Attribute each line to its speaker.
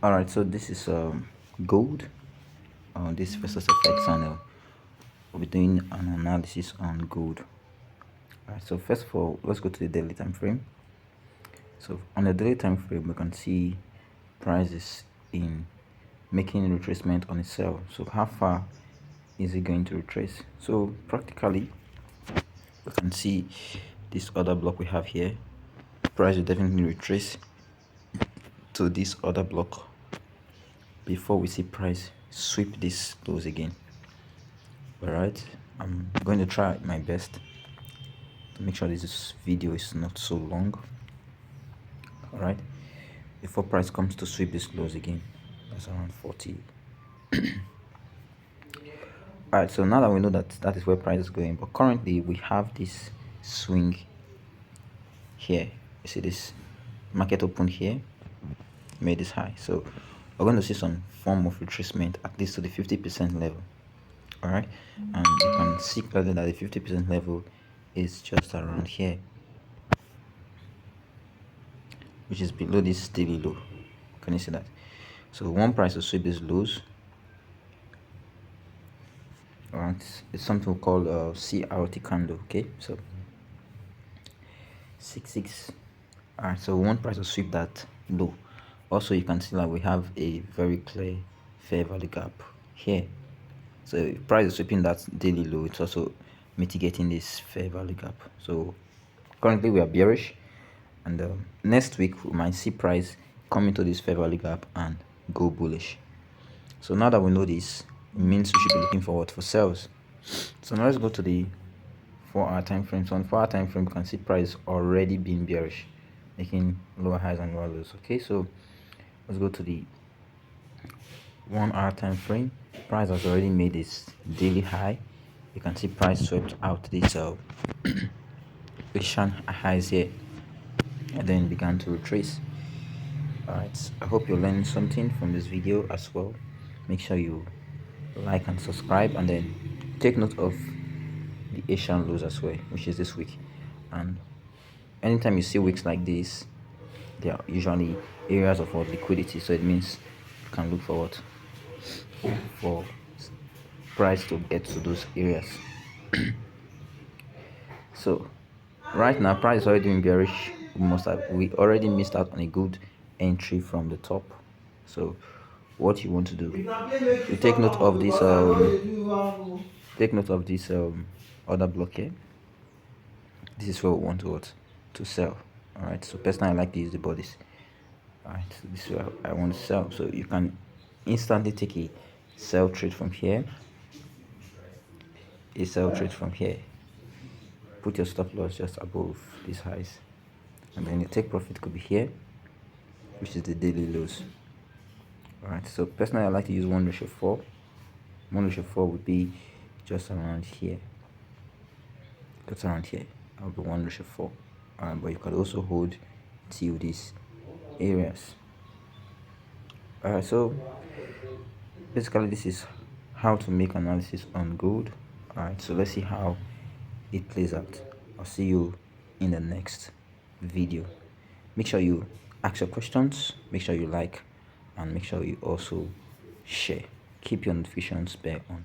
Speaker 1: All right, so this is gold on this versus effect channel. We'll be doing an analysis on gold. All right, so first of all, let's go to the daily time frame. So on the daily time frame, we can see prices in making retracement on itself. So how far is it going to retrace? So practically, we can see this other block we have here. Price will definitely retrace to this other block before we see price sweep this lows again. All right, I'm going to try my best to make sure this video is not so long. All right, before price comes to sweep this close again, that's around 40. All right, so now that we know that that is where price is going, but currently we have this swing here. You see this market open here, made this high, so we're going to see some form of retracement at least to the 50% level. All right, and you can see clearly that the 50% level is just around here, which is below this daily low. Can you see that? So one price to sweep these lows. All right, it's something called CRT candle. Okay, so 6 all right, so one price to sweep that low. Also, you can see that we have a very clear fair value gap here. So if price is sweeping that daily low, it's also mitigating this fair value gap. So currently we are bearish, and next week we might see price come into this fair value gap and go bullish. So now that we know this, it means we should be looking forward for sales. So now let's go to the 4-hour time frame. So on 4-hour time frame, you can see price already being bearish, making lower highs and lower lows. Okay, so let's go to the 1-hour time frame. Price has already made its daily high. You can see price swept out this Asian highs here and then began to retrace. All right, I hope you learned something from this video as well. Make sure you like and subscribe, and then take note of the Asian lows as well, which is this week. And anytime you see weeks like this, they are usually areas of liquidity, so it means you can look forward for price to get to those areas. So right now price is already doing bearish. We already missed out on a good entry from the top. So what you want to do, you take note of this other block here. This is what we want to sell. All right, so personally I like to use the bodies. All right, so this is where I want to sell. So you can instantly take a sell trade from here, put your stop loss just above these highs, and then your take profit could be here, which is the daily lows. All right, so personally I like to use 1:4. 1:4 would be just around here. That's around here. I'll be 1:4. But you can also hold till these areas. All right, so basically this is how to make analysis on gold. All right, so let's see how it plays out. I'll see you in the next video. Make sure you ask your questions, make sure you like, and make sure you also share. Keep your notifications bell on.